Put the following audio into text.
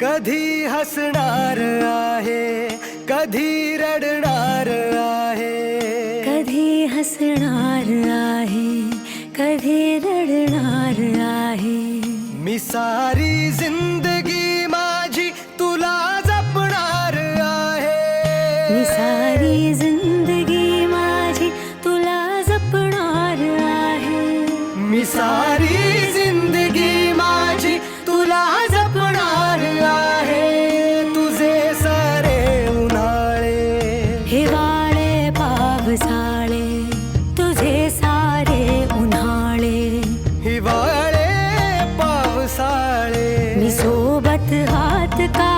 कधी हसणार आहे, कधी रडणार आहे, कधी हसणार आहे, कधी रडणार आहे. मी सारी जिंदगी माझी तुला जपणार आहे. मी सारी जिंदगी माझी तुला जपणार आहे. मी सारी जिंदगी माझी तुला जपणार आहे. तुझे सारे उन्हाळे, हिवाळे पावसाळे, तुझे सारे उन्हाळे, हिवाळे पावसाळे, मी सोबत हात का